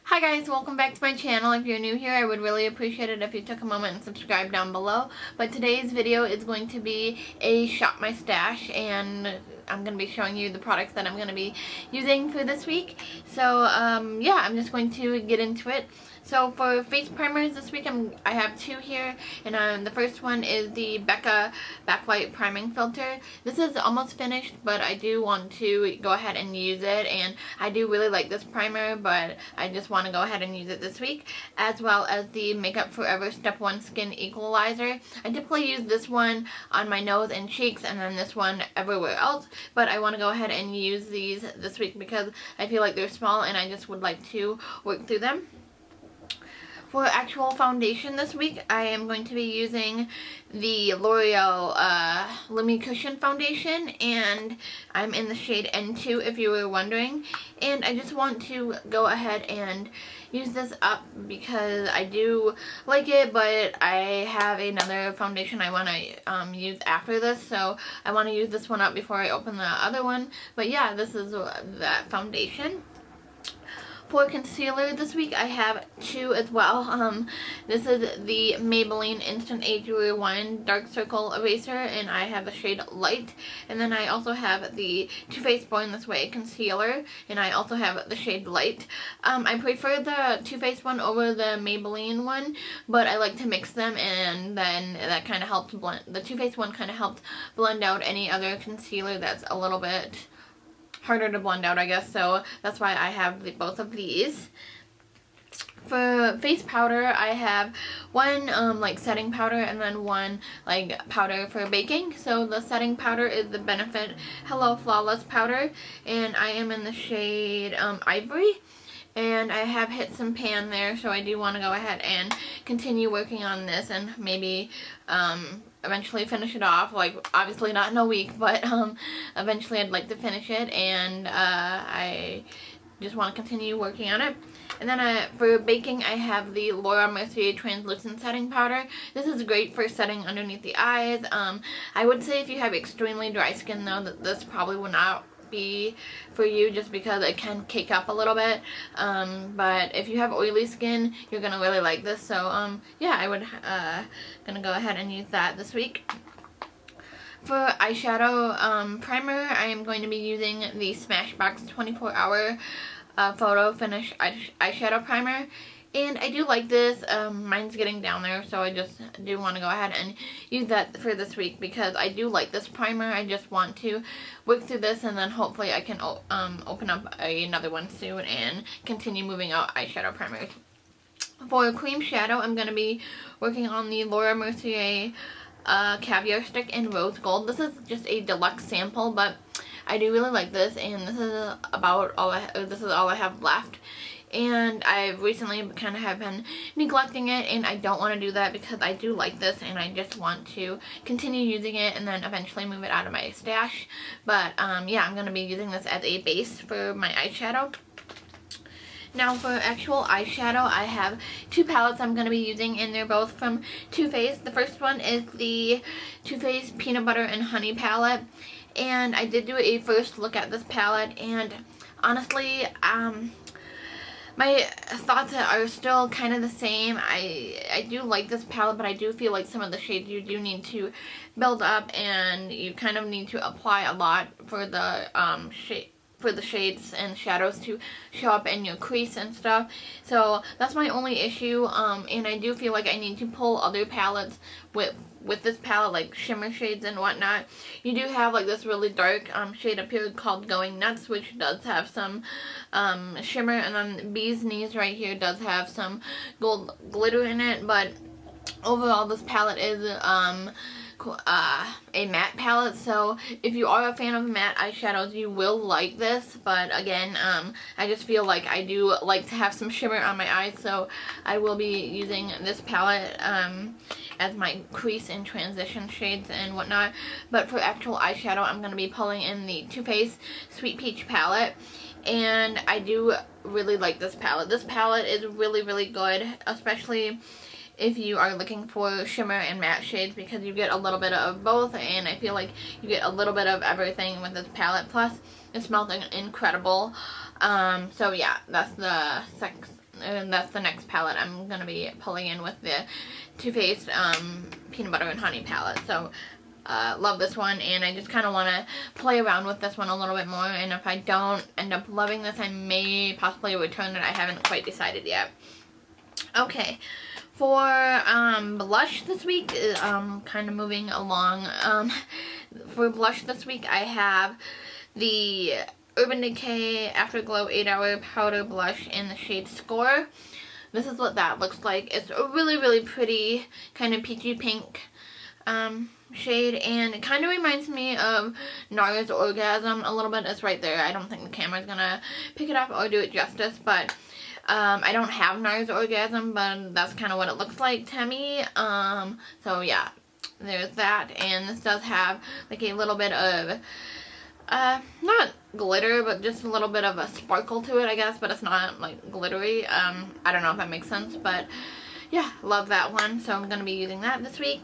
Hi guys, welcome back to my channel. If you're new here, I would really appreciate it if you took a moment and subscribe down below. But today's video is going to be a shop my stash, and I'm going to be showing you the products that I'm going to be using for this week. So yeah, I'm just going to get into it. So for face primers this week, I have two here, and the first one is the Becca Backlight Priming Filter. This is almost finished, but I do want to go ahead and use it, and I do really like this primer, but I just want to go ahead and use it this week, as well as the Makeup Forever Step 1 Skin Equalizer. I typically use this one on my nose and cheeks, and then this one everywhere else, but I want to go ahead and use these this week because I feel like they're small and I just would like to work through them. For actual foundation this week, I am going to be using the L'Oreal Lumi Cushion Foundation, and I'm in the shade N2 if you were wondering. And I just want to go ahead and use this up because I do like it, but I have another foundation I want to use after this, so I want to use this one up before I open the other one. But yeah, this is that foundation. For concealer this week, I have two as well. This is the Maybelline Instant Age Rewind Dark Circle Eraser, and I have the shade Light. And then I also have the Too Faced Born This Way Concealer, and I also have the shade Light. I prefer the Too Faced one over the Maybelline one, but I like to mix them, and then that kind of helps blend. The Too Faced one kind of helps blend out any other concealer that's a little bit harder to blend out, I guess, so that's why I have both of these. For face powder, I have one like setting powder and then one like powder for baking. So the setting powder is the Benefit Hello Flawless powder, and I am in the shade Ivory. And I have hit some pan there, so I do want to go ahead and continue working on this and maybe eventually finish it off. Like, obviously not in a week, but eventually I'd like to finish it, and I just want to continue working on it. And then for baking, I have the Laura Mercier Translucent Setting Powder. This is great for setting underneath the eyes. I would say if you have extremely dry skin, though, that this probably would not be for you, just because it can cake up a little bit, but if you have oily skin, you're gonna really like this. So yeah, I would gonna go ahead and use that this week. For eyeshadow primer, I am going to be using the Smashbox 24-hour photo finish eyeshadow primer. And I do like this. Mine's getting down there, so I just do want to go ahead and use that for this week because I do like this primer. I just want to work through this, and then hopefully I can open up another one soon and continue moving out eyeshadow primers. For cream shadow, I'm going to be working on the Laura Mercier Caviar Stick in Rose Gold. This is just a deluxe sample, but I do really like this, and this is about all I have left. And I've recently kind of have been neglecting it, and I don't want to do that because I do like this, and I just want to continue using it and then eventually move it out of my stash. But yeah, I'm going to be using this as a base for my eyeshadow. Now for actual eyeshadow, I have two palettes I'm going to be using, and they're both from Too Faced. The first one is the Too Faced Peanut Butter and Honey palette, and I did do a first look at this palette, and honestly, my thoughts are still kind of the same. I do like this palette, but I do feel like some of the shades you do need to build up, and you kind of need to apply a lot for the shades and shadows to show up in your crease and stuff. So that's my only issue, and I do feel like I need to pull other palettes with this palette, like shimmer shades and whatnot. You do have like this really dark shade up here called Going Nuts, which does have some shimmer, and then Bee's Knees right here does have some gold glitter in it. But overall, this palette is a matte palette, so if you are a fan of matte eyeshadows, you will like this. But again, I just feel like I do like to have some shimmer on my eyes, so I will be using this palette as my crease and transition shades and whatnot. But for actual eyeshadow, I'm going to be pulling in the Too Faced Sweet Peach palette, and I do really like this palette. This palette is really, really good, especially if you are looking for shimmer and matte shades, because you get a little bit of both, and I feel like you get a little bit of everything with this palette. Plus, it smells incredible. So yeah, that's the and that's the next palette I'm going to be pulling in with the Too Faced Peanut Butter and Honey palette. So love this one, and I just kind of want to play around with this one a little bit more, and if I don't end up loving this, I may possibly return it. I haven't quite decided yet. Okay, for blush this week, kind of moving along, for blush this week I have the Urban Decay Afterglow 8-Hour Powder Blush in the shade Score. This is what that looks like. It's a really, really pretty kind of peachy pink shade, and it kind of reminds me of NARS Orgasm a little bit. It's right there. I don't think the camera's gonna pick it up or do it justice, but I don't have NARS Orgasm, but that's kind of what it looks like to me. So yeah, there's that, and this does have like a little bit of not glitter, but just a little bit of a sparkle to it, I guess, but it's not like glittery. I don't know if that makes sense, but yeah, love that one. So I'm gonna be using that this week.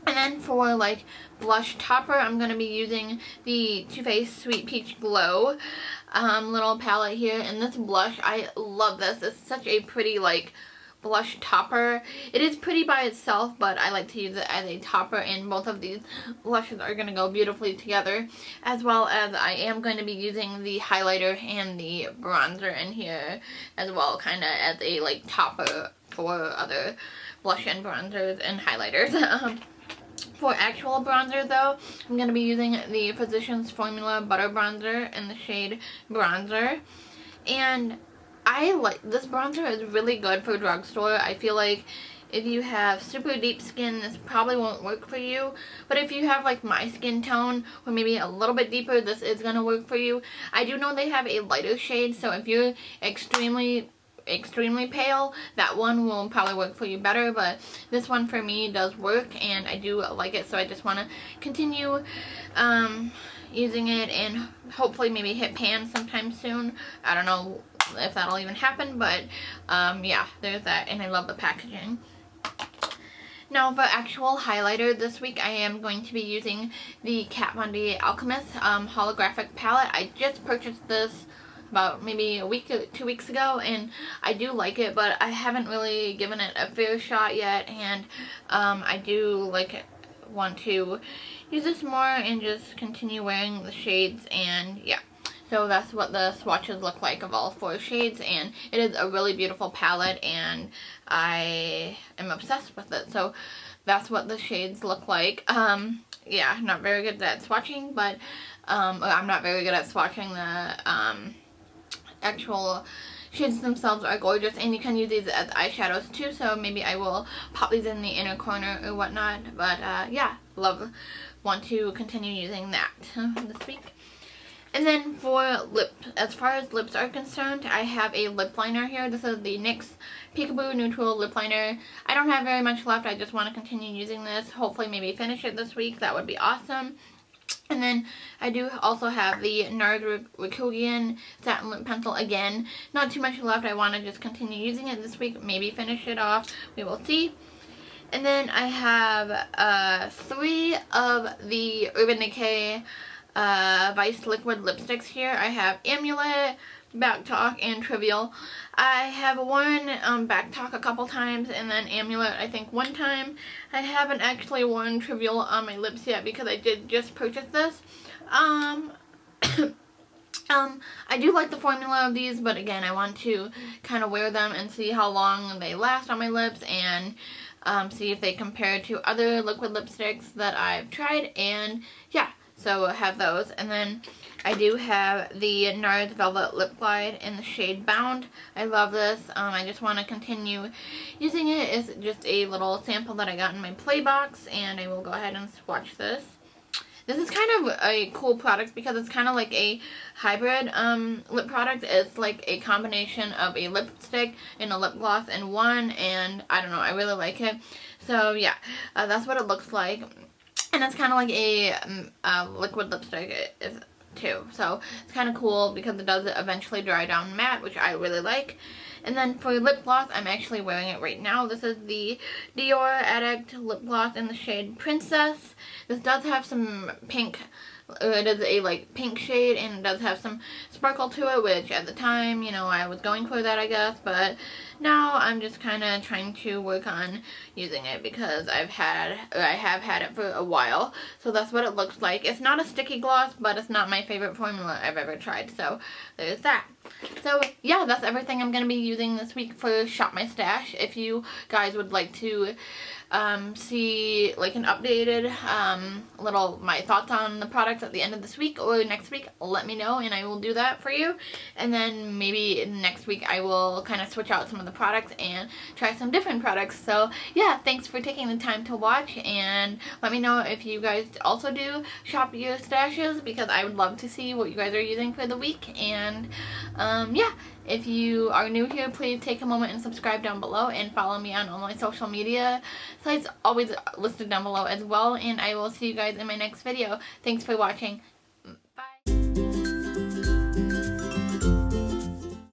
And then for like blush topper, I'm going to be using the Too Faced Sweet Peach Glow little palette here. And this blush, I love this. It's such a pretty like blush topper. It is pretty by itself, but I like to use it as a topper, and both of these blushes are going to go beautifully together, as well as I am going to be using the highlighter and the bronzer in here as well, kind of as a like topper for other blush and bronzers and highlighters. For actual bronzer though, I'm going to be using the Physicians Formula Butter Bronzer in the shade Bronzer. And I like this bronzer. Is really good for drugstore. I feel like if you have super deep skin, this probably won't work for you. But if you have like my skin tone, or maybe a little bit deeper, this is going to work for you. I do know they have a lighter shade, so if you're extremely pale, that one will probably work for you better, but this one for me does work, and I do like it, so I just want to continue using it and hopefully maybe hit pan sometime soon. I don't know if that'll even happen, but yeah, there's that, and I love the packaging. Now for actual highlighter this week, I am going to be using the Kat Von D Alchemist holographic palette. I just purchased this about maybe a week or 2 weeks ago, and I do like it, but I haven't really given it a fair shot yet, and I do want to use this more and just continue wearing the shades, and yeah. So that's what the swatches look like of all 4 shades, and it is a really beautiful palette, and I am obsessed with it. So that's what the shades look like. Yeah, not very good at swatching, but I'm not very good at swatching. The actual shades themselves are gorgeous, and you can use these as eyeshadows too, so maybe I will pop these in the inner corner or whatnot. But yeah, want to continue using that this week. And then for lips, as far as lips are concerned, I have a lip liner here. This is the NYX Peekaboo Neutral Lip Liner. I don't have very much left. I just want to continue using this. Hopefully maybe finish it this week. That would be awesome. And then I do also have the NARS Rikugien Satin Lip Pencil. Again, not too much left. I want to just continue using it this week. Maybe finish it off. We will see. And then I have 3 of the Urban Decay Vice Liquid Lipsticks here. I have Amulet, Backtalk, and Trivial. I have worn Backtalk a couple times, and then Amulet I think 1 time. I haven't actually worn Trivial on my lips yet because I did just purchase this. I do like the formula of these, but again, I want to kind of wear them and see how long they last on my lips, and see if they compare to other liquid lipsticks that I've tried, and yeah. So I have those, and then I do have the NARS Velvet Lip Glide in the shade Bound. I love this. I just want to continue using it. It's just a little sample that I got in my play box, and I will go ahead and swatch this. This is kind of a cool product because it's kind of like a hybrid lip product. It's like a combination of a lipstick and a lip gloss in one, and I don't know, I really like it. So yeah, that's what it looks like. And it's kind of like a liquid lipstick too. So it's kind of cool because it does eventually dry down matte, which I really like. And then for lip gloss, I'm actually wearing it right now. This is the Dior Addict Lip Gloss in the shade Princess. This does have some pink It is a like pink shade, and it does have some sparkle to it, which at the time, you know, I was going for that, I guess, but now I'm just kind of trying to work on using it because I have had it for a while. So that's what it looks like. It's not a sticky gloss, but it's not my favorite formula I've ever tried, so there's that. So yeah, that's everything I'm going to be using this week for Shop My Stash. If you guys would like to see like an updated my thoughts on the products at the end of this week or next week, let me know and I will do that for you. And then maybe next week I will kind of switch out some of the products and try some different products. So yeah, thanks for taking the time to watch, and let me know if you guys also do shop your stashes, because I would love to see what you guys are using for the week. And yeah, if you are new here, please take a moment and subscribe down below and follow me on all my social media sites, always listed down below as well. And I will see you guys in my next video. Thanks for watching.